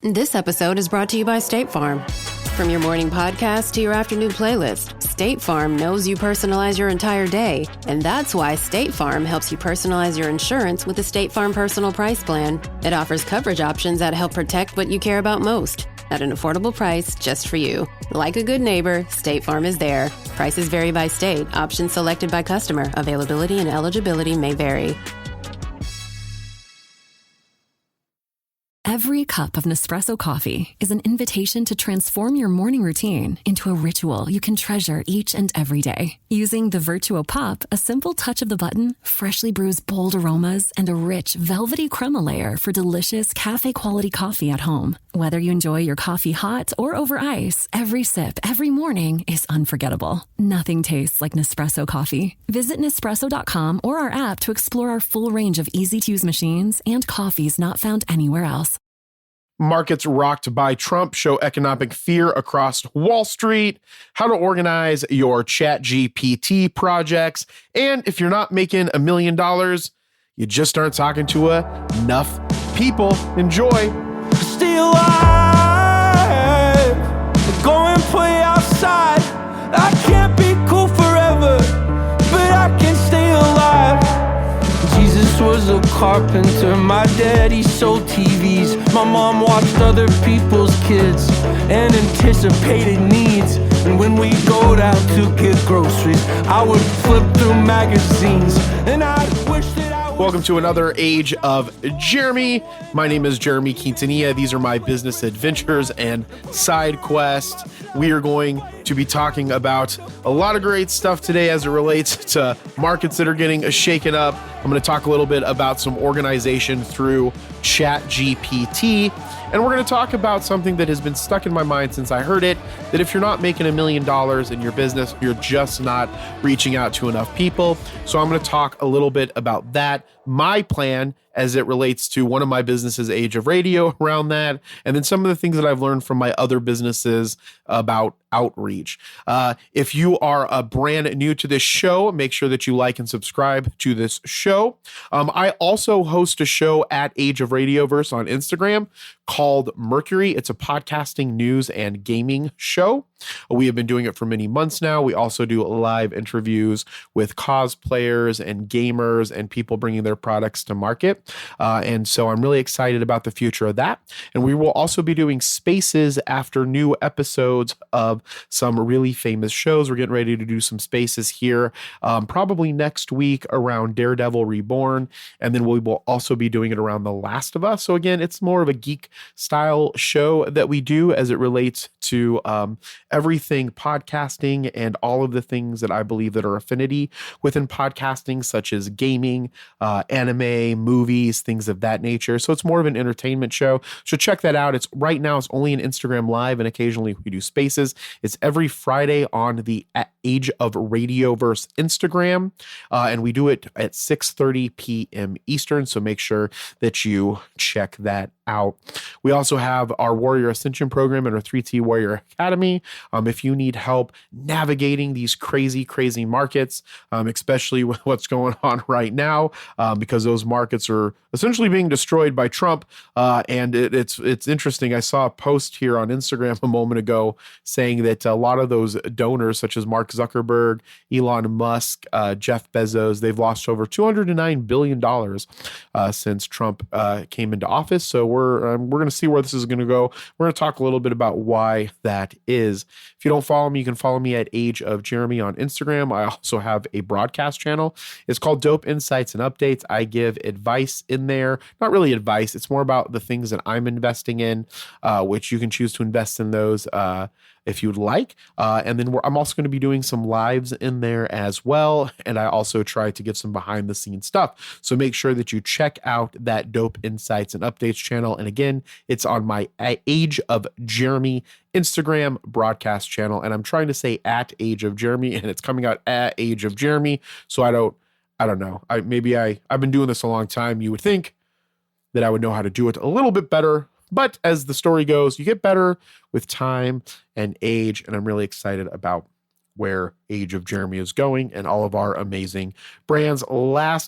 This episode is brought to you by State Farm. From your morning podcast to your afternoon playlist, State Farm knows you personalize your entire day, and that's why State Farm helps you personalize your insurance with the State Farm Personal Price Plan. It offers coverage options that help protect what you care about most at an affordable price just for you. Like a good neighbor, State Farm is there. Prices vary by state. Options selected by customer. Availability and eligibility may vary. Every cup of Nespresso coffee is an invitation to transform your morning routine into a ritual you can treasure each and every day. Using the Virtuo Pop, a simple touch of the button freshly brews bold aromas and a rich, velvety crema layer for delicious cafe-quality coffee at home. Whether you enjoy your coffee hot or over ice, every sip, every morning is unforgettable. Nothing tastes like Nespresso coffee. Visit Nespresso.com or our app to explore our full range of easy-to-use machines and coffees not found anywhere else. Markets rocked by Trump show economic fear across Wall Street, how to organize your Chat GPT projects, and if you're not making $1 million, you just aren't talking to enough people. Enjoy. Stay alive, go and play outside. I can't be cool forever, but I can stay alive. Jesus was a carpenter, my daddy sold TVs. My mom watched other people's kids and anticipated needs. And when we go out to get groceries, I would flip through magazines and I wish that I was... Welcome to another Age of Jeremy. My name is Jeremy Quintanilla. These are my business adventures and side quests. We are going to be talking about a lot of great stuff today as it relates to markets that are getting shaken up. I'm going to talk a little bit about some organization through Chat GPT. And we're going to talk about something that has been stuck in my mind since I heard it, that if you're not making $1 million in your business, you're just not reaching out to enough people. So I'm going to talk a little bit about that, my plan as it relates to one of my businesses, Age of Radio, around that, and then some of the things that I've learned from my other businesses about outreach. If you are brand new to this show, make sure that you like and subscribe to this show. I also host a show at Age of Radioverse on Instagram called Mercury. It's a podcasting, news, and gaming show. We have been doing it for many months now. We also do live interviews with cosplayers and gamers and people bringing their products to market. And so I'm really excited about the future of that. And we will also be doing spaces after new episodes of some really famous shows. We're getting ready to do some spaces here probably next week around Daredevil Reborn. And then we will also be doing it around The Last of Us. So again, it's more of a geek style show that we do as it relates to everything podcasting and all of the things that I believe that are affinity within podcasting, such as gaming, anime, movies, things of that nature. So it's more of an entertainment show. So check that out. It's right now, it's only an Instagram Live, and occasionally we do spaces. It's every Friday on the Age of Radioverse Instagram. And we do it at 6:30 p.m. Eastern. So make sure that you check that out. We also have our Warrior Ascension program and our 3T Warrior Academy. If you need help navigating these crazy markets, especially with what's going on right now, because those markets are essentially being destroyed by Trump. And it's interesting. I saw a post here on Instagram a moment ago saying that a lot of those donors, such as Mark Zuckerberg, Elon Musk, Jeff Bezos, they've lost over $209 billion since Trump came into office. So we're going to see where this is going to go. We're going to talk a little bit about why that is. If you don't follow me, you can follow me at Age of Jeremy on Instagram. I also have a broadcast channel. It's called Dope Insights and Updates. I give advice in there. Not really advice. It's more about the things that I'm investing in, which you can choose to invest in those if you'd like. And then I'm also going to be doing some lives in there as well. And I also try to get some behind the scenes stuff. So make sure that you check out that Dope Insights and Updates channel. And again, it's on my Age of Jeremy Instagram broadcast channel. And I'm trying to say at Age of Jeremy, and it's coming out at Age of Jeremy. So I don't know. I've been doing this a long time. You would think that I would know how to do it a little bit better. But as the story goes, you get better with time and age, and I'm really excited about where Age of Jeremy is going and all of our amazing brands.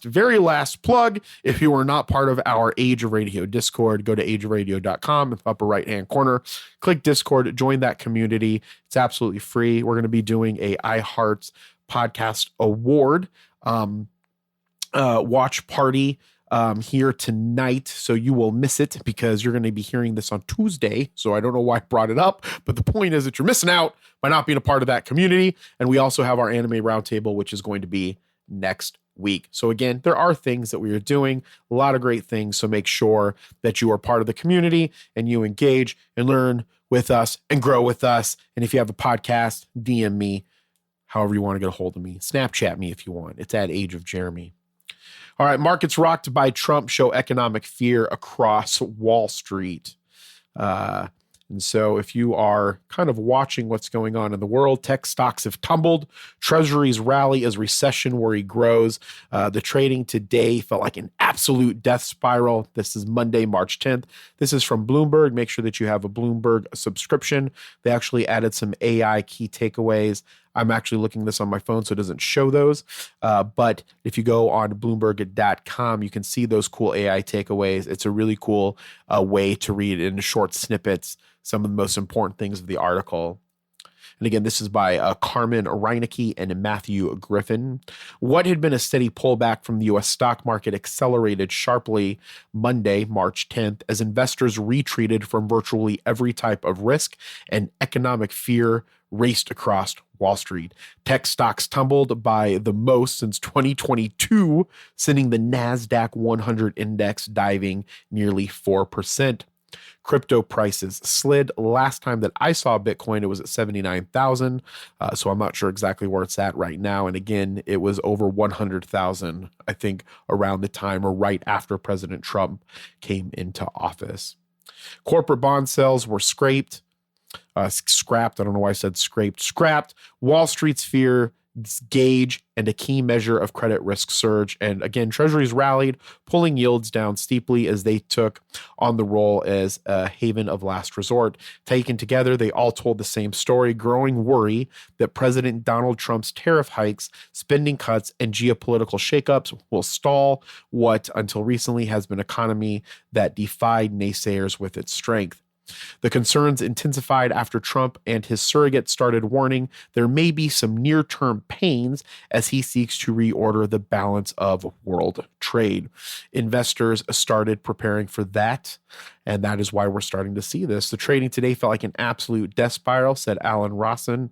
Very last plug. If you are not part of our Age of Radio Discord, go to ageofradio.com in the upper right-hand corner, click Discord, join that community. It's absolutely free. We're going to be doing a iHeart Podcast Award watch party here tonight, so you will miss it because you're going to be hearing this on Tuesday. So I don't know why I brought it up, but the point is that you're missing out by not being a part of that community. And we also have our anime roundtable, which is going to be next week. So again, there are things that we are doing, a lot of great things. So make sure that you are part of the community and you engage and learn with us and grow with us. And if you have a podcast, DM me, however you want to get a hold of me. Snapchat me if you want. It's at Age of Jeremy. All right, markets rocked by Trump show economic fear across Wall Street. And so if you are kind of watching what's going on in the world, tech stocks have tumbled. Treasuries rally as recession worry grows. The trading today felt like an absolute death spiral. This is Monday, March 10th. This is from Bloomberg. Make sure that you have a Bloomberg subscription. They actually added some AI key takeaways. I'm actually looking this on my phone, so it doesn't show those. But if you go on Bloomberg.com, you can see those cool AI takeaways. It's a really cool way to read in short snippets some of the most important things of the article. And again, this is by Carmen Reinecke and Matthew Griffin. What had been a steady pullback from the U.S. stock market accelerated sharply Monday, March 10th, as investors retreated from virtually every type of risk and economic fear raced across Wall Street. Tech stocks tumbled by the most since 2022, sending the NASDAQ 100 index diving nearly 4%. Crypto prices slid. Last time that I saw Bitcoin, it was at 79,000. So I'm not sure exactly where it's at right now. And again, it was over 100,000, I think, around the time or right after President Trump came into office. Corporate bond sales were scrapped. I don't know why I said scrapped. Wall Street's fear gauge and a key measure of credit risk surge. And again, treasuries rallied, pulling yields down steeply as they took on the role as a haven of last resort. Taken together, they all told the same story: growing worry that President Donald Trump's tariff hikes, spending cuts, and geopolitical shakeups will stall what until recently has been an economy that defied naysayers with its strength. The concerns intensified after Trump and his surrogate started warning there may be some near-term pains as he seeks to reorder the balance of world trade. Investors started preparing for that, and that is why we're starting to see this. The trading today felt like an absolute death spiral, said Alan Rosson,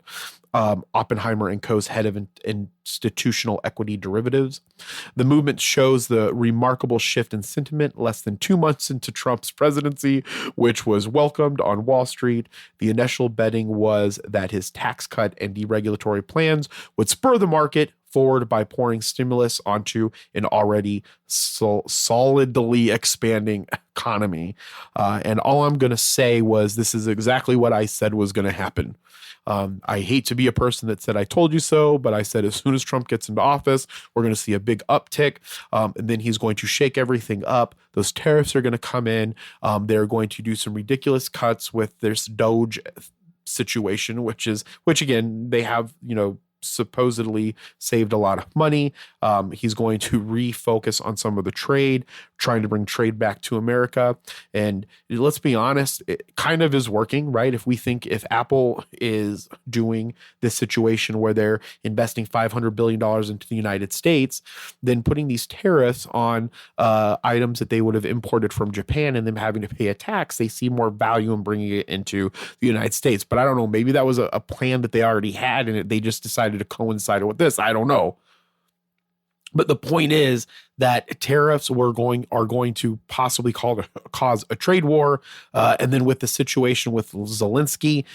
Oppenheimer & Co.'s head of institutional equity derivatives. The movement shows the remarkable shift in sentiment less than 2 months into Trump's presidency, which was welcomed on Wall Street. The initial betting was that his tax cut and deregulatory plans would spur the market forward by pouring stimulus onto an already solidly expanding economy. And all I'm going to say was this is exactly what I said was going to happen. I hate to be a person that said I told you so, but I said as soon as Trump gets into office, we're going to see a big uptick, and then he's going to shake everything up. Those tariffs are going to come in. They're going to do some ridiculous cuts with this Doge situation, which again, they have, supposedly saved a lot of money. He's going to refocus on some of the trade, trying to bring trade back to America. And let's be honest, it kind of is working, right? If Apple is doing this situation where they're investing $500 billion into the United States, then putting these tariffs on items that they would have imported from Japan and them having to pay a tax, they see more value in bringing it into the United States. But I don't know, maybe that was a plan that they already had and they just decided to coincide with this. I don't know. But the point is that tariffs are going to possibly cause a trade war. And then with the situation with Zelensky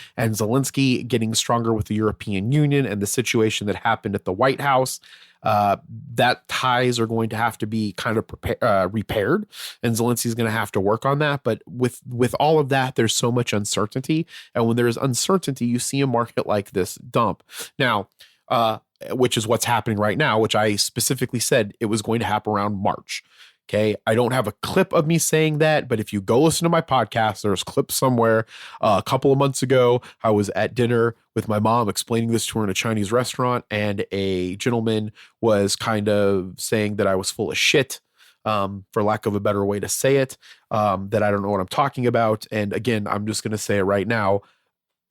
getting stronger with the European Union and the situation that happened at the White House, that ties are going to have to be kind of repaired, and Zelensky's going to have to work on that. But with all of that, there's so much uncertainty. And when there's uncertainty, you see a market like this dump. Now, which is what's happening right now, which I specifically said it was going to happen around March. Okay. I don't have a clip of me saying that, but if you go listen to my podcast, there's clips somewhere. A couple of months ago, I was at dinner with my mom explaining this to her in a Chinese restaurant, and a gentleman was kind of saying that I was full of shit, for lack of a better way to say it, that I don't know what I'm talking about. And again, I'm just going to say it right now.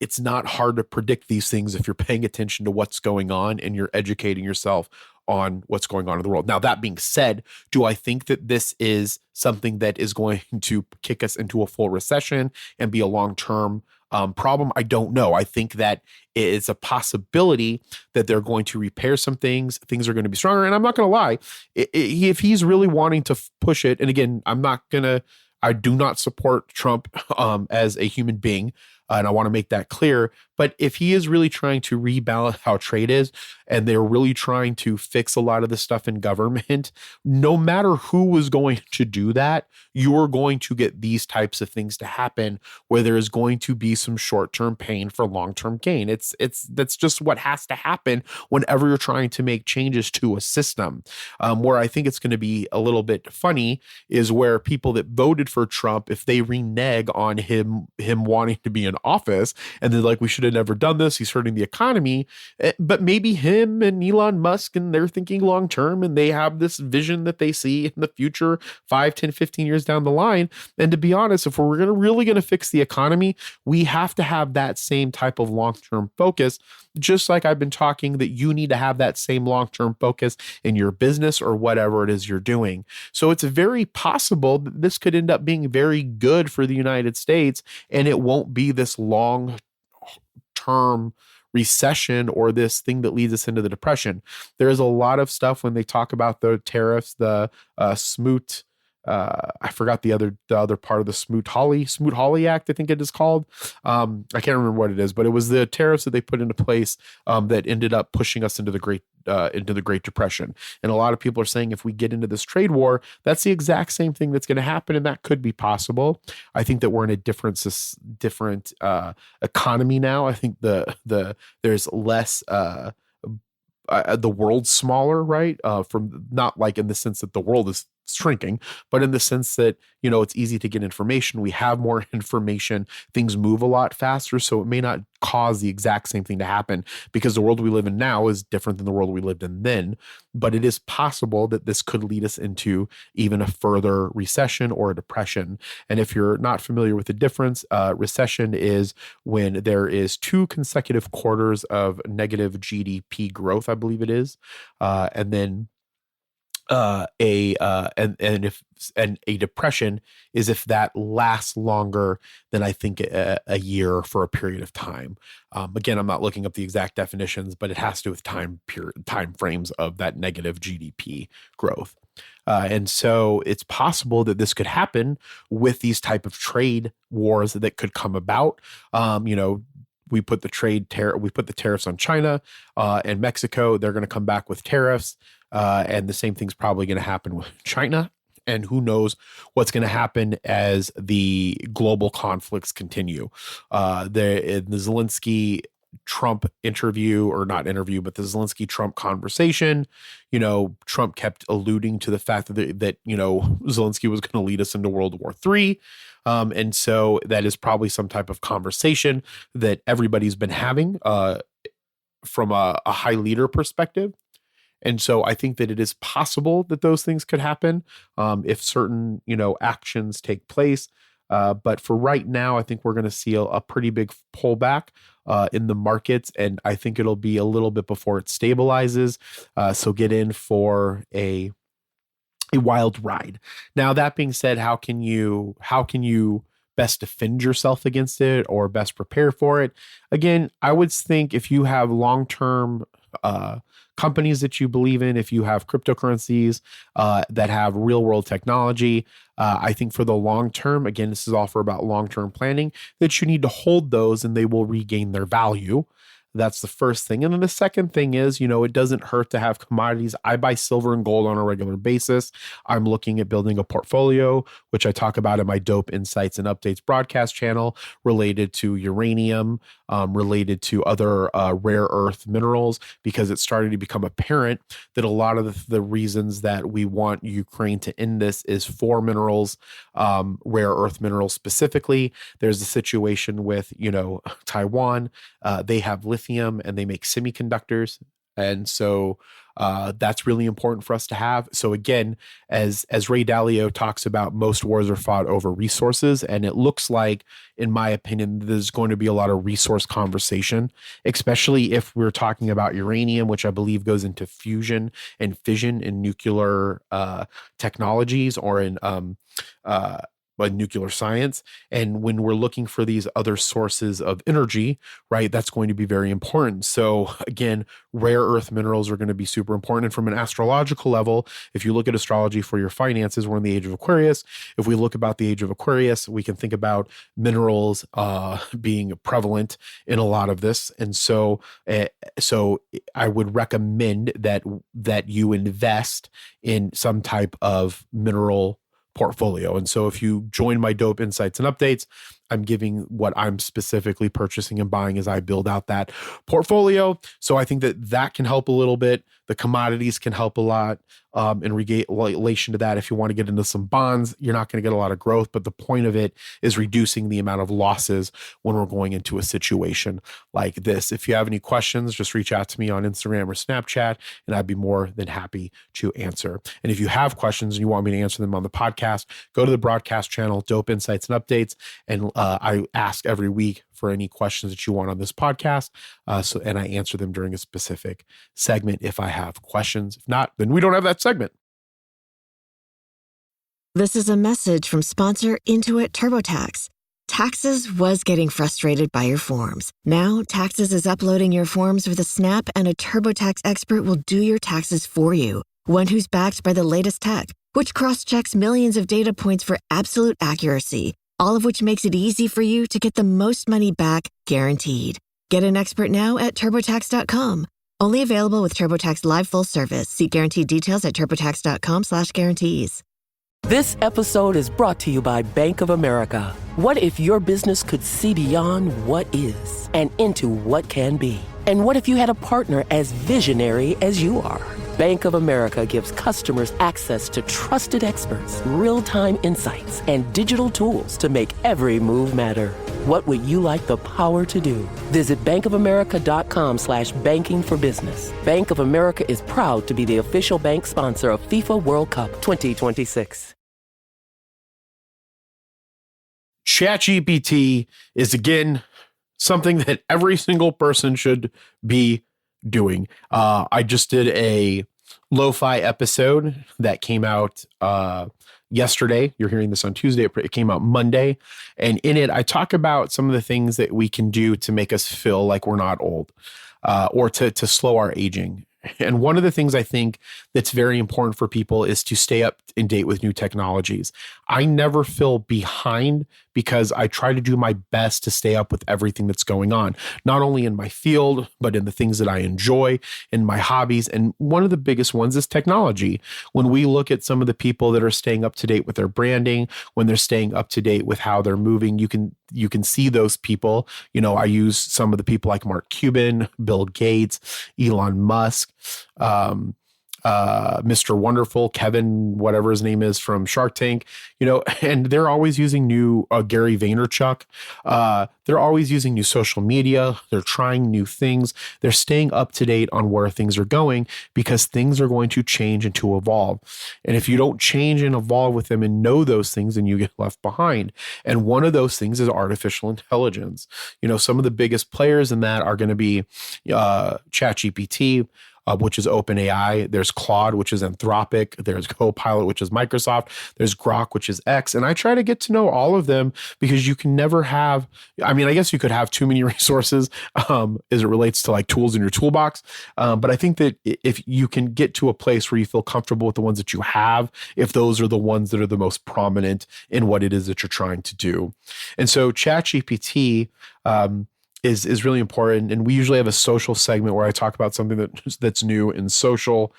It's not hard to predict these things if you're paying attention to what's going on and you're educating yourself on what's going on in the world. Now, that being said, do I think that this is something that is going to kick us into a full recession and be a long-term problem? I don't know. I think that it's a possibility that they're going to repair some things. Things are going to be stronger. And I'm not going to lie, if he's really wanting to push it, and again, I do not support Trump as a human being. And I want to make that clear. But if he is really trying to rebalance how trade is, and they're really trying to fix a lot of the stuff in government, no matter who is going to do that, you're going to get these types of things to happen where there is going to be some short-term pain for long-term gain. That's just what has to happen whenever you're trying to make changes to a system. Where I think it's going to be a little bit funny is where people that voted for Trump, if they renege on him wanting to be in office, and they're like, we should have never done this, he's hurting the economy. But maybe him and Elon Musk, and they're thinking long term, and they have this vision that they see in the future 5, 10, 15 years down the line. And to be honest, if we're really going to fix the economy, we have to have that same type of long-term focus. Just like I've been talking that you need to have that same long-term focus in your business or whatever it is you're doing. So it's very possible that this could end up being very good for the United States, and it won't be this long-term recession or this thing that leads us into the depression. There is a lot of stuff when they talk about the tariffs, the smoot. I forgot the other part of the Smoot-Hawley Act, I think it is called. I can't remember what it is, but it was the tariffs that they put into place that ended up pushing us into the Great Depression. And a lot of people are saying if we get into this trade war, that's the exact same thing that's going to happen, and that could be possible. I think that we're in a different economy now. I think there's less. The world's smaller, right? From not like in the sense that the world is shrinking, but in the sense that, it's easy to get information. We have more information. Things move a lot faster. So it may not cause the exact same thing to happen because the world we live in now is different than the world we lived in then. But it is possible that this could lead us into even a further recession or a depression. And if you're not familiar with the difference, recession is when there is 2 consecutive quarters of negative GDP growth, I believe it is. And then a depression is if that lasts longer than I think a year for a period of time. Again, I'm not looking up the exact definitions, but it has to do with time frames of that negative GDP growth. And so it's possible that this could happen with these type of trade wars that could come about. We put the tariffs on China and Mexico. They're going to come back with tariffs. And the same thing's probably going to happen with China. And who knows what's going to happen as the global conflicts continue. The Zelensky Trump interview, or not interview, but the Zelensky Trump conversation, Trump kept alluding to the fact that Zelensky was going to lead us into World War III. And so that is probably some type of conversation that everybody's been having from a high leader perspective. And so I think that it is possible that those things could happen if certain, actions take place. But for right now, I think we're going to see a pretty big pullback in the markets. And I think it'll be a little bit before it stabilizes. So get in for a wild ride. Now, that being said, how can you best defend yourself against it or best prepare for it? Again, I would think if you have long-term companies that you believe in, if you have cryptocurrencies that have real world technology, I think for the long term, again, this is all for about long-term planning, that you need to hold those and they will regain their value. That's the first thing. And then the second thing is, it doesn't hurt to have commodities. I buy silver and gold on a regular basis. I'm looking at building a portfolio, which I talk about in my Dope Insights and Updates broadcast channel, related to uranium, related to other rare earth minerals, because it's starting to become apparent that a lot of the reasons that we want Ukraine to end this is for minerals, rare earth minerals specifically. There's a situation with, Taiwan. They have lithium and they make semiconductors. And so that's really important for us to have. So again, as Ray Dalio talks about, most wars are fought over resources. And it looks like, in my opinion, there's going to be a lot of resource conversation, especially if we're talking about uranium, which I believe goes into fusion and fission in nuclear technologies, or in nuclear science. And when we're looking for these other sources of energy, right, that's going to be very important. So again, rare earth minerals are going to be super important. And from an astrological level, if you look at astrology for your finances, we're in the age of Aquarius. If we look about the age of Aquarius, we can think about minerals being prevalent in a lot of this. And so I would recommend that you invest in some type of mineral portfolio. And so if you join my Dope Insights and Updates, I'm giving what I'm specifically purchasing and buying as I build out that portfolio. So I think that can help a little bit. The commodities can help a lot in relation to that. If you want to get into some bonds, you're not going to get a lot of growth, but the point of it is reducing the amount of losses when we're going into a situation like this. If you have any questions, just reach out to me on Instagram or Snapchat, and I'd be more than happy to answer. And if you have questions and you want me to answer them on the podcast, go to the broadcast channel, Dope Insights and Updates, and I ask every week for any questions that you want on this podcast. And I answer them during a specific segment if I have questions. If not, then we don't have that segment. This is a message from sponsor Intuit TurboTax. Taxes was getting frustrated by your forms. Now, Taxes is uploading your forms with a snap, and a TurboTax expert will do your taxes for you. One who's backed by the latest tech, which cross-checks millions of data points for absolute accuracy, all of which makes it easy for you to get the most money back, guaranteed. Get an expert now at TurboTax.com. Only available with TurboTax Live Full Service. See guaranteed details at TurboTax.com/guarantees. This episode is brought to you by Bank of America. What if your business could see beyond what is and into what can be? And what if you had a partner as visionary as you are? Bank of America gives customers access to trusted experts, real-time insights, and digital tools to make every move matter. What would you like the power to do? Visit bankofamerica.com/banking for business. Bank of America is proud to be the official bank sponsor of FIFA World Cup 2026. Chat GPT is, again, something that every single person should be doing. I just did a lo-fi episode that came out yesterday. You're hearing this on Tuesday. It came out Monday. And in it, I talk about some of the things that we can do to make us feel like we're not old, or to slow our aging. And one of the things I think that's very important for people is to stay up in date with new technologies. I never feel behind because I try to do my best to stay up with everything that's going on, not only in my field, but in the things that I enjoy, in my hobbies. And one of the biggest ones is technology. When we look at some of the people that are staying up to date with their branding, when they're staying up to date with how they're moving, you can see those people. I use some of the people like Mark Cuban, Bill Gates, Elon Musk, Mr. Wonderful, Kevin, whatever his name is from Shark Tank, and they're always using new Gary Vaynerchuk. They're always using new social media. They're trying new things. They're staying up to date on where things are going because things are going to change and to evolve. And if you don't change and evolve with them and know those things, then you get left behind. And one of those things is artificial intelligence. Some of the biggest players in that are going to be Chat GPT, which is OpenAI. There's Claude, which is Anthropic. There's Copilot, which is Microsoft. There's Grok, which is X. And I try to get to know all of them because you can never have, I guess you could have too many resources as it relates to like tools in your toolbox. But I think that if you can get to a place where you feel comfortable with the ones that you have, if those are the ones that are the most prominent in what it is that you're trying to do. And so ChatGPT, is really important. And we usually have a social segment where I talk about something that's new in social,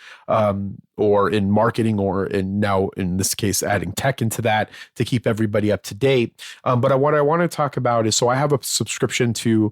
or in marketing, or now in this case, adding tech into that to keep everybody up to date. But what I want to talk about is, so I have a subscription to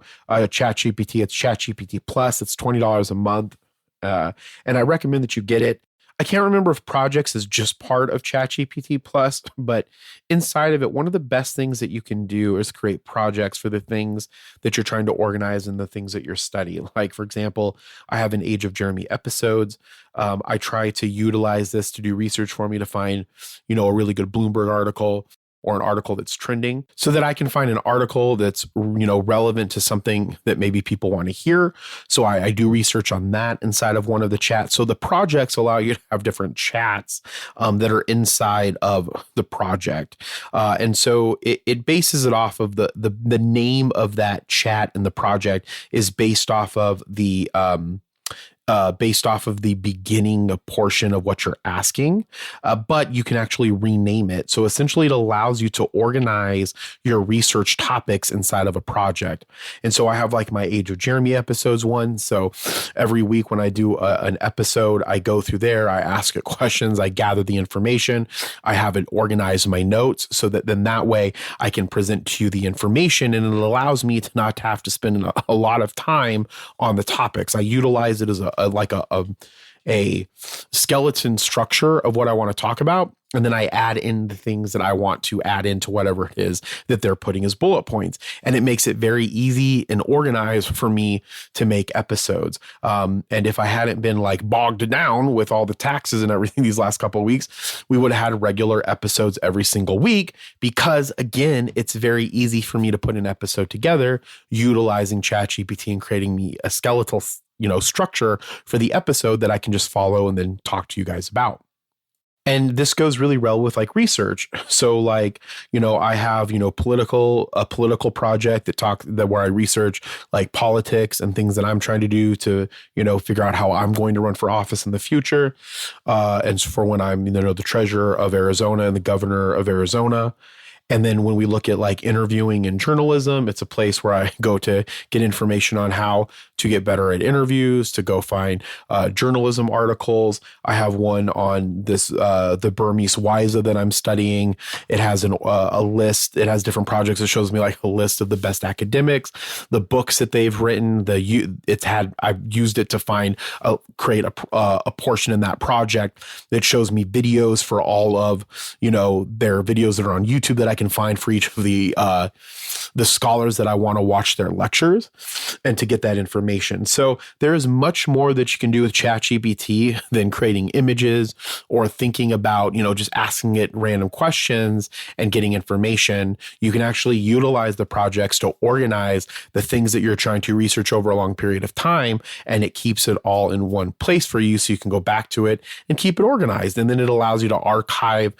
Chat GPT. It's Chat GPT Plus. It's $20 a month. And I recommend that you get it. I can't remember if projects is just part of Chat GPT Plus, but inside of it, one of the best things that you can do is create projects for the things that you're trying to organize and the things that you're studying. Like, for example, I have an Age of Jeremy episodes. I try to utilize this to do research for me to find, a really good Bloomberg article or an article that's trending, so that I can find an article that's, relevant to something that maybe people want to hear. So I do research on that inside of one of the chats. So the projects allow you to have different chats that are inside of the project. And so it bases it off of the name of that chat, and the project is based off of the beginning portion of what you're asking, but you can actually rename it. So essentially it allows you to organize your research topics inside of a project. And so I have like my Age of Jeremy episodes one. So every week when I do an episode, I go through there, I ask it questions, I gather the information, I have it organized in my notes, so that then that way I can present to you the information, and it allows me to not have to spend a lot of time on the topics. I utilize it as a skeleton structure of what I want to talk about. And then I add in the things that I want to add into whatever it is that they're putting as bullet points. And it makes it very easy and organized for me to make episodes. And if I hadn't been like bogged down with all the taxes and everything these last couple of weeks, we would have had regular episodes every single week, because again, it's very easy for me to put an episode together utilizing ChatGPT and creating me a skeletal structure for the episode that I can just follow and then talk to you guys about. And this goes really well with like research. So like, I have, a political project where I research like politics and things that I'm trying to do to, figure out how I'm going to run for office in the future. And for when I'm, the treasurer of Arizona and the governor of Arizona. And then when we look at like interviewing and journalism, it's a place where I go to get information on how to get better at interviews, to go find journalism articles. I have one on this, the Burmese Wiza that I'm studying. It has a list. It has different projects. It shows me like a list of the best academics, the books that they've written. I've used it to create a portion in that project that shows me videos for all of, their videos that are on YouTube that I can find for each of the scholars that I want to watch their lectures, and to get that information. So there is much more that you can do with ChatGPT than creating images or thinking about, just asking it random questions and getting information. You can actually utilize the projects to organize the things that you're trying to research over a long period of time, and it keeps it all in one place for you, so you can go back to it and keep it organized. And then it allows you to archive,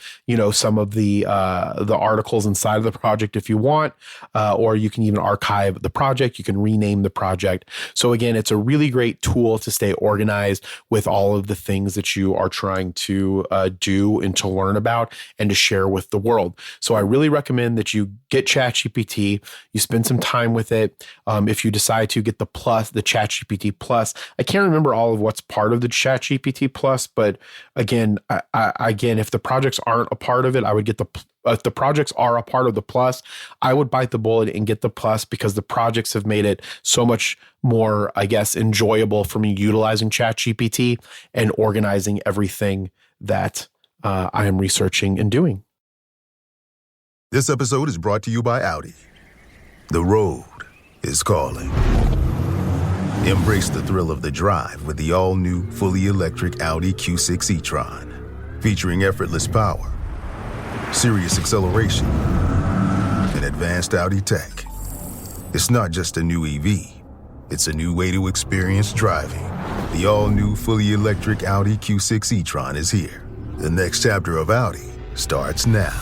some of the articles inside of the project if you want, or you can even archive the project. You can rename the project. So again, it's a really great tool to stay organized with all of the things that you are trying to do and to learn about and to share with the world. So I really recommend that you get ChatGPT, you spend some time with it. If you decide to get the ChatGPT Plus, I can't remember all of what's part of the ChatGPT Plus, but again, if the projects aren't a part of it, I would get if the projects are a part of the Plus, I would bite the bullet and get the Plus, because the projects have made it so much more, enjoyable for me utilizing ChatGPT and organizing everything that I am researching and doing. This episode is brought to you by Audi. The road is calling. Embrace the thrill of the drive with the all-new, fully electric Audi Q6 e-tron. Featuring effortless power, serious acceleration, and advanced Audi tech. It's not just a new EV, it's a new way to experience driving. The all-new, fully electric Audi Q6 e-tron is here. The next chapter of Audi starts now.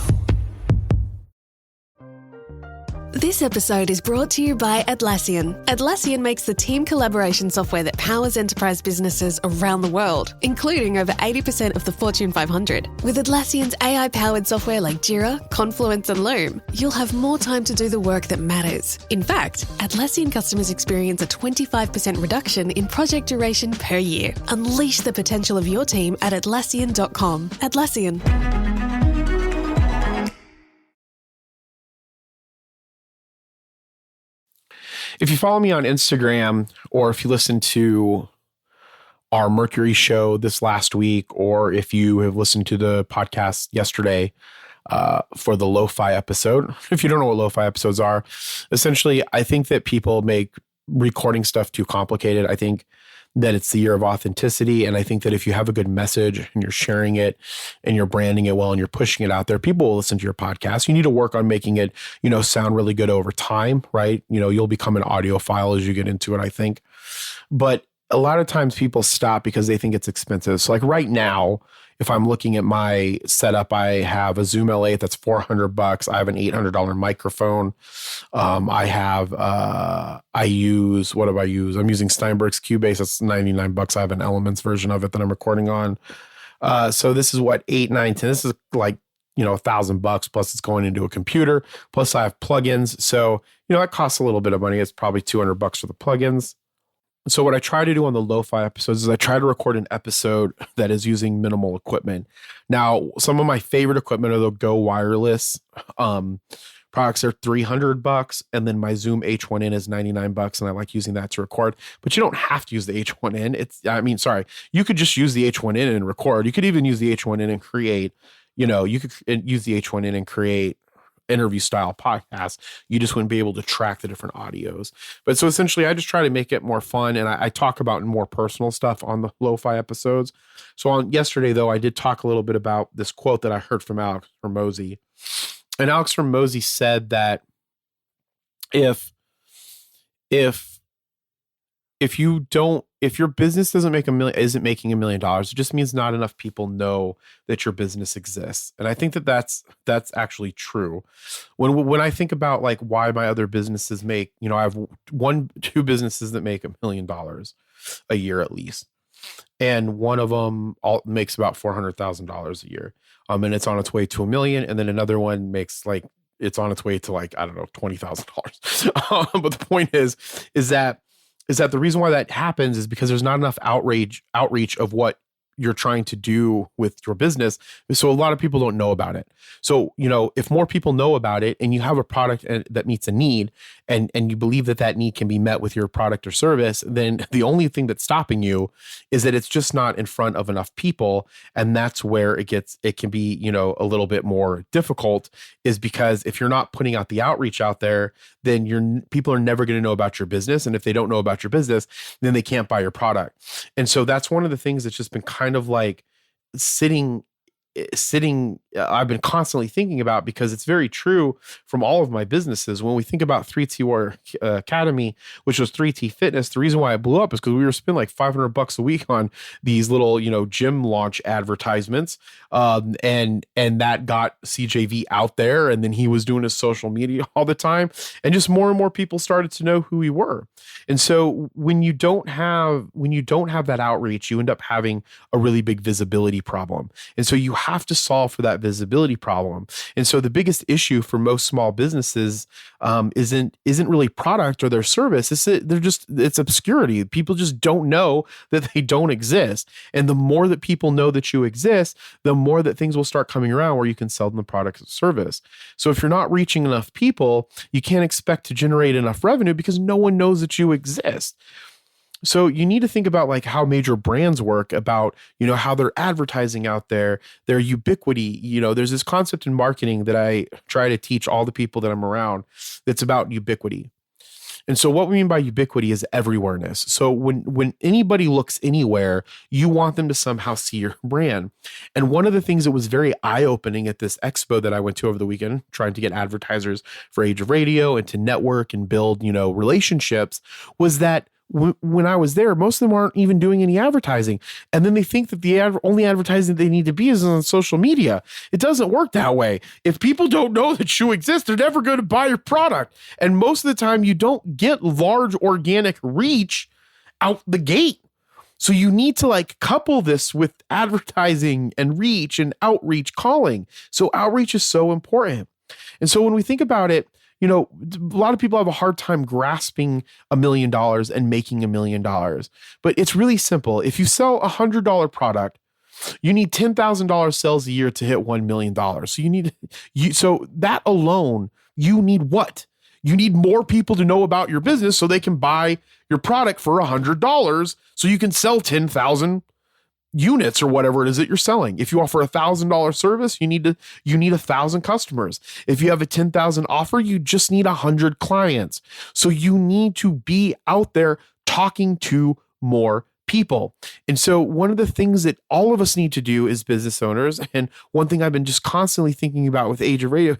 This episode is brought to you by Atlassian. Atlassian makes the team collaboration software that powers enterprise businesses around the world, including over 80% of the Fortune 500. With Atlassian's AI-powered software like Jira, Confluence, and Loom, you'll have more time to do the work that matters. In fact, Atlassian customers experience a 25% reduction in project duration per year. Unleash the potential of your team at Atlassian.com. Atlassian. If you follow me on Instagram, or if you listen to our Mercury show this last week, or if you have listened to the podcast yesterday for the lo-fi episode, if you don't know what lo-fi episodes are, essentially, I think that people make recording stuff too complicated. I think that it's the year of authenticity. And I think that if you have a good message and you're sharing it and you're branding it well and you're pushing it out there, people will listen to your podcast. You need to work on making it, sound really good over time, right? You'll become an audiophile as you get into it, I think. But a lot of times people stop because they think it's expensive. So like right now, if I'm looking at my setup, I have a Zoom L8 that's $400. I have an $800 microphone. What do I use? I'm using Steinberg's Cubase. That's $99. I have an Elements version of it that I'm recording on. So this is what, 8, 9, 10. This is like, $1,000 plus it's going into a computer. Plus I have plugins. So, that costs a little bit of money. It's probably $200 for the plugins. So what I try to do on the lo-fi episodes is I try to record an episode that is using minimal equipment. Now, some of my favorite equipment are the Go Wireless products. Are $300, and then my Zoom H1N is $99, and I like using that to record. But you don't have to use the H1N. You could just use the H1N and record. You could even use the H1N and create. You could use the H1N and create interview style podcast. You just wouldn't be able to track the different audios. But so essentially I just try to make it more fun, and I talk about more personal stuff on the lo-fi episodes. So on yesterday though, I did talk a little bit about this quote that I heard from Alex Hormozi. And Alex Hormozi said that if your business isn't making $1 million, it just means not enough people know that your business exists. And I think that that's actually true. When I think about like why my other businesses make, I have 2 businesses that make $1 million a year at least. And one of them makes about $400,000 a year. And it's on its way to $1 million. And then another one makes it's on its way to $20,000. But the point is that the reason why that happens is because there's not enough outreach of what you're trying to do with your business. So a lot of people don't know about it. So, if more people know about it and you have a product that meets a need and you believe that need can be met with your product or service, then the only thing that's stopping you is that it's just not in front of enough people. And that's where it can be, a little bit more difficult, is because if you're not putting out the outreach out there, then people are never going to know about your business. And if they don't know about your business, then they can't buy your product. And so that's one of the things that's just been kind of like sitting I've been constantly thinking about, because it's very true from all of my businesses. When we think about 3T Warrior Academy, which was 3T Fitness, the reason why it blew up is because we were spending like $500 a week on these little, gym launch advertisements. And that got CJV out there, and then he was doing his social media all the time, and just more and more people started to know who we were. And so when you don't have that outreach, you end up having a really big visibility problem. And so you have to solve for that visibility problem. And so the biggest issue for most small businesses isn't really product or their service. It's obscurity. People just don't know that they don't exist. And the more that people know that you exist, the more that things will start coming around where you can sell them the product or service. So if you're not reaching enough people, you can't expect to generate enough revenue because no one knows that you exist. So you need to think about like how major brands work, about, how they're advertising out there, their ubiquity. There's this concept in marketing that I try to teach all the people that I'm around that's about ubiquity. And so what we mean by ubiquity is everywhereness. So when anybody looks anywhere, you want them to somehow see your brand. And one of the things that was very eye-opening at this expo that I went to over the weekend, trying to get advertisers for Age of Radio and to network and build, relationships, was that when I was there, most of them aren't even doing any advertising. And then they think that the only advertising they need to be is on social media. It doesn't work that way. If people don't know that you exist, they're never going to buy your product. And most of the time you don't get large organic reach out the gate. So you need to like couple this with advertising and reach and outreach calling. So outreach is so important. And so when we think about it, you know, a lot of people have a hard time grasping $1 million and making $1 million, but it's really simple. If you sell $100 product, you need $10,000 sales a year to hit $1 million. So so that alone, you need what? You need more people to know about your business so they can buy your product for $100 so you can sell 10,000 units or whatever it is that you're selling. If you offer $1,000 service, you need 1,000 customers. If you have a 10,000 offer, you just need 100 clients. So you need to be out there talking to more people. And so one of the things that all of us need to do as business owners, and one thing I've been just constantly thinking about with Age of Radio,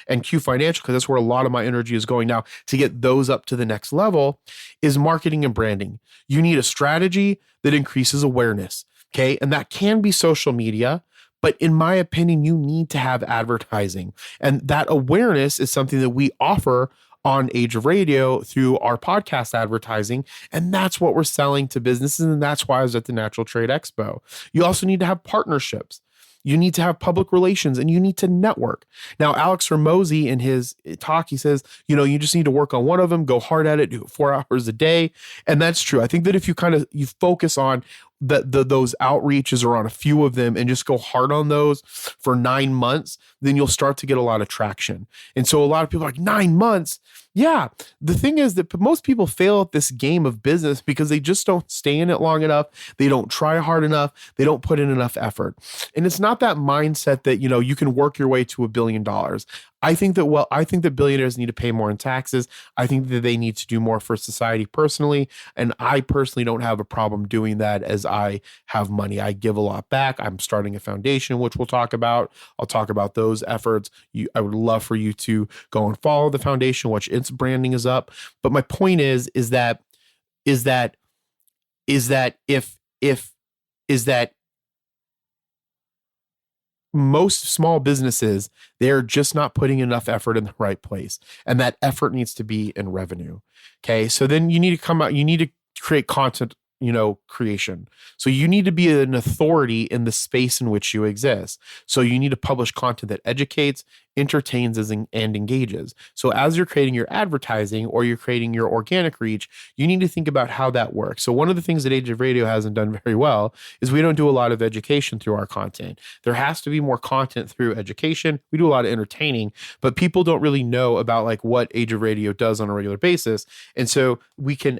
and Q Financial, because that's where a lot of my energy is going now to get those up to the next level, is marketing and branding. You need a strategy that increases awareness. Okay. And that can be social media, but in my opinion, you need to have advertising. And that awareness is something that we offer on Age of Radio through our podcast advertising. And that's what we're selling to businesses. And that's why I was at the Natural Trade Expo. You also need to have partnerships. You need to have public relations and you need to network. Now, Alex Hormozy in his talk, he says, you know, you just need to work on one of them, go hard at it, do it 4 hours a day. And that's true. I think that if you you focus on those outreaches or on a few of them and just go hard on those for 9 months, then you'll start to get a lot of traction. And so a lot of people are like, 9 months. Yeah. The thing is that most people fail at this game of business because they just don't stay in it long enough. They don't try hard enough. They don't put in enough effort. And it's not that mindset that, you know, you can work your way to $1 billion. I think that billionaires need to pay more in taxes. I think that they need to do more for society personally. And I personally don't have a problem doing that as I have money. I give a lot back. I'm starting a foundation, which we'll talk about. I'll talk about those efforts. I would love for you to go and follow the foundation, which its branding is up. But my point is that most small businesses, they're just not putting enough effort in the right place. And that effort needs to be in revenue. Okay. So then you need to create content, creation. So you need to be an authority in the space in which you exist. So you need to publish content that educates, entertains, and engages. So as you're creating your advertising or you're creating your organic reach, you need to think about how that works. So one of the things that Age of Radio hasn't done very well is we don't do a lot of education through our content. There has to be more content through education. We do a lot of entertaining, but people don't really know about like what Age of Radio does on a regular basis. And so we can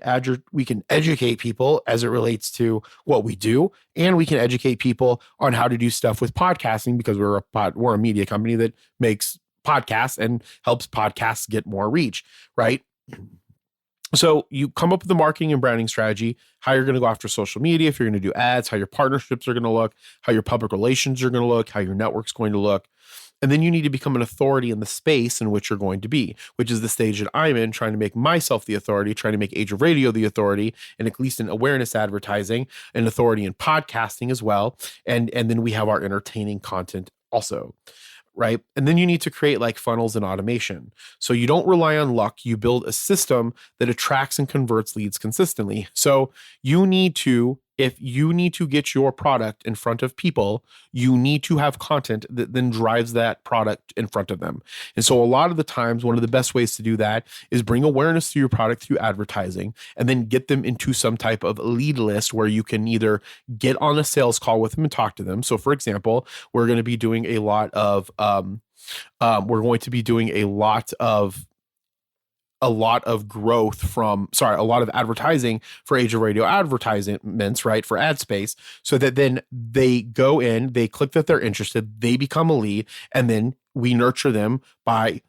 educate people as it relates to what we do, and we can educate people on how to do stuff with podcasting because we're a media company that makes podcasts and helps podcasts get more reach, right? So you come up with the marketing and branding strategy, how you're going to go after social media, if you're going to do ads, how your partnerships are going to look, how your public relations are going to look, how your network's going to look. And then you need to become an authority in the space in which you're going to be, which is the stage that I'm in, trying to make myself the authority, trying to make Age of Radio the authority, and at least in awareness advertising, an authority in podcasting as well. And then we have our entertaining content also. Right. And then you need to create like funnels and automation. So you don't rely on luck. You build a system that attracts and converts leads consistently. So if you need to get your product in front of people, you need to have content that then drives that product in front of them. And so a lot of the times, one of the best ways to do that is bring awareness to your product through advertising and then get them into some type of lead list where you can either get on a sales call with them and talk to them. So for example, we're going to be doing a lot of advertising for Age of Radio advertisements, right? For ad space. So that then they go in, they click that they're interested, they become a lead, and then we nurture them by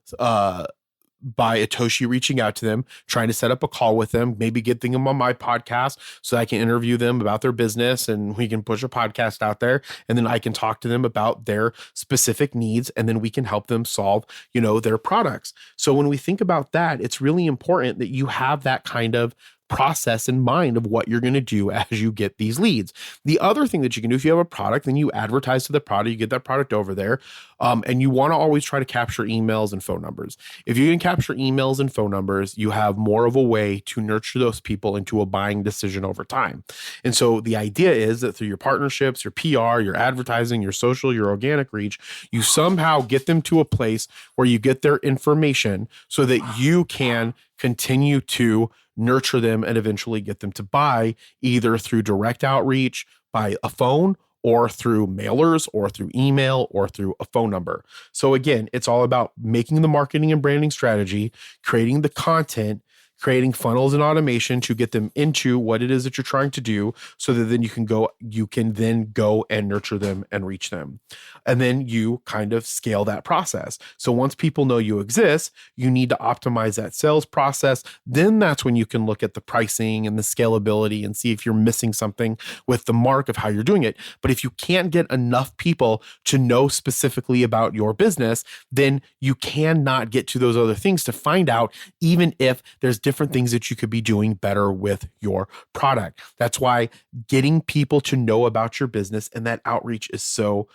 Atoshi reaching out to them, trying to set up a call with them, maybe getting them on my podcast so I can interview them about their business and we can push a podcast out there. And then I can talk to them about their specific needs and then we can help them solve, their products. So when we think about that, it's really important that you have that kind of process in mind of what you're going to do as you get these leads. The other thing that you can do, if you have a product, then you advertise to the product, you get that product over there, and you want to always try to capture emails and phone numbers. If you can capture emails and phone numbers, you have more of a way to nurture those people into a buying decision over time. And so the idea is that through your partnerships, your PR, your advertising, your social, your organic reach, you somehow get them to a place where you get their information so that you can continue to nurture them and eventually get them to buy, either through direct outreach by a phone or through mailers or through email or through a phone number. So again, it's all about making the marketing and branding strategy, creating the content, creating funnels and automation to get them into what it is that you're trying to do, so that then you can then go and nurture them and reach them. And then you kind of scale that process. So once people know you exist, you need to optimize that sales process. Then that's when you can look at the pricing and the scalability and see if you're missing something with the mark of how you're doing it. But if you can't get enough people to know specifically about your business, then you cannot get to those other things to find out, even if there's different things that you could be doing better with your product. That's why getting people to know about your business and that outreach is so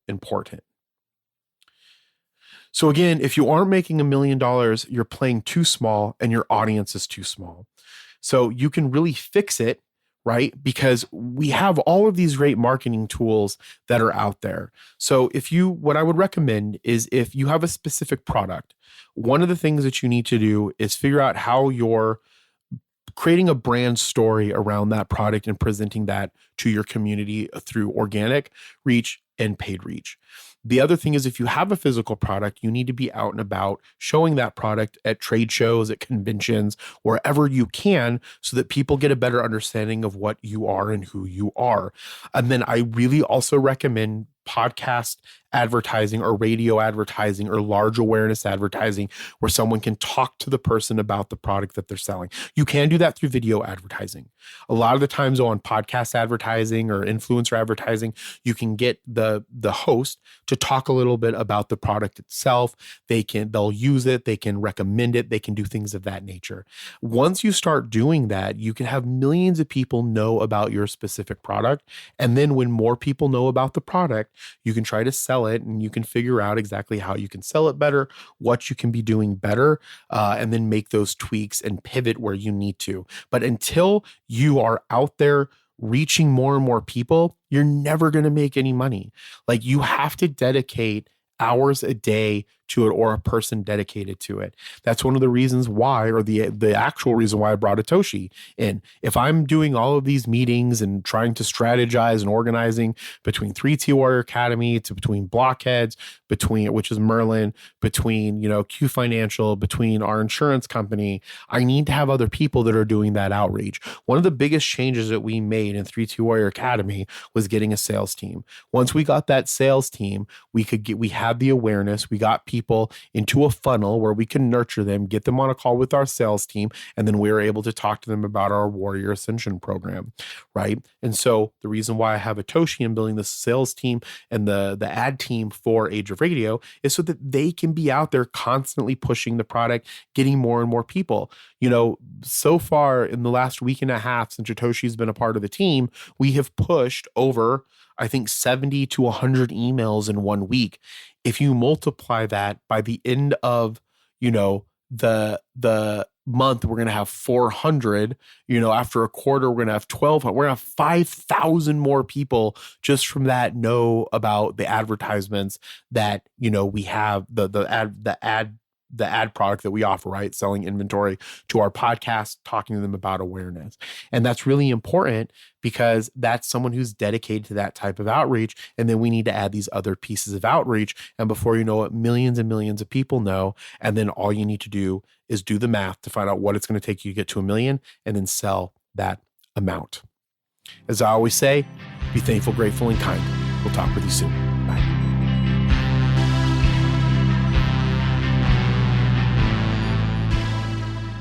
important. So again, if you aren't making $1 million, you're playing too small and your audience is too small. So you can really fix it, right? Because we have all of these great marketing tools that are out there. So what I would recommend is, if you have a specific product, one of the things that you need to do is figure out how you're creating a brand story around that product and presenting that to your community through organic reach and paid reach. The other thing is, if you have a physical product, you need to be out and about showing that product at trade shows, at conventions, wherever you can, so that people get a better understanding of what you are and who you are. And then I really also recommend podcast advertising or radio advertising or large awareness advertising, where someone can talk to the person about the product that they're selling. You can do that through video advertising. A lot of the times on podcast advertising or influencer advertising, you can get the host to talk a little bit about the product itself. They'll use it, they can recommend it, they can do things of that nature. Once you start doing that, you can have millions of people know about your specific product. And then when more people know about the product, you can try to sell it, and you can figure out exactly how you can sell it better, what you can be doing better, and then make those tweaks and pivot where you need to. But until you are out there reaching more and more people, you're never going to make any money. Like, you have to dedicate hours a day to it, or a person dedicated to it. That's one of the reasons why, or the actual reason why I brought Atoshi in. If I'm doing all of these meetings and trying to strategize and organizing between 3T Warrior Academy to between Blockheads, which is Merlin, between, Q Financial, between our insurance company, I need to have other people that are doing that outreach. One of the biggest changes that we made in 3T Warrior Academy was getting a sales team. Once we got that sales team, we had the awareness, we got people into a funnel where we can nurture them, get them on a call with our sales team, and then we were able to talk to them about our Warrior Ascension program, right? And so the reason why I have Atoshi and building the sales team and the ad team for Age of Radio is so that they can be out there constantly pushing the product, getting more and more people. So far in the last week and a half since Atoshi's been a part of the team, we have pushed over, I think, 70 to 100 emails in 1 week. If you multiply that by the end of, the month, we're going to have 400, after a quarter, we're going to have 1,200, we're going to have 5,000 more people just from that know about the advertisements that, we have, the ad product that we offer, right? Selling inventory to our podcast, talking to them about awareness. And that's really important because that's someone who's dedicated to that type of outreach. And then we need to add these other pieces of outreach. And before you know it, millions and millions of people know. And then all you need to do is do the math to find out what it's going to take you to get to 1 million and then sell that amount. As I always say, be thankful, grateful, and kind. We'll talk with you soon. Bye.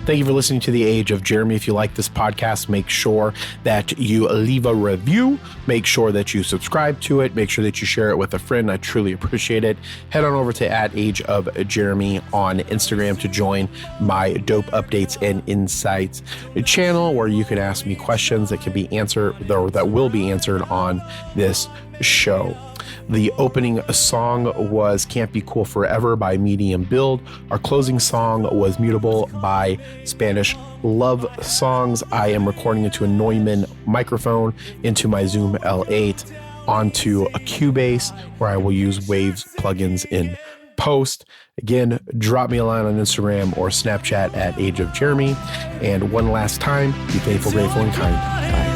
Thank you for listening to The Age of Jeremy. If you like this podcast, make sure that you leave a review. Make sure that you subscribe to it. Make sure that you share it with a friend. I truly appreciate it. Head on over to @AgeOfJeremy on Instagram to join my Dope Updates and Insights channel, where you can ask me questions that can be answered, or that will be answered on this show. The opening song was Can't Be Cool Forever by Medium Build. Our closing song was Mutable by Spanish Love Songs. I am recording into a Neumann microphone into my Zoom L8 onto a Cubase, where I will use Waves plugins in post. Again, drop me a line on Instagram or Snapchat @AgeOfJeremy. And one last time, be faithful, grateful, and kind. Bye.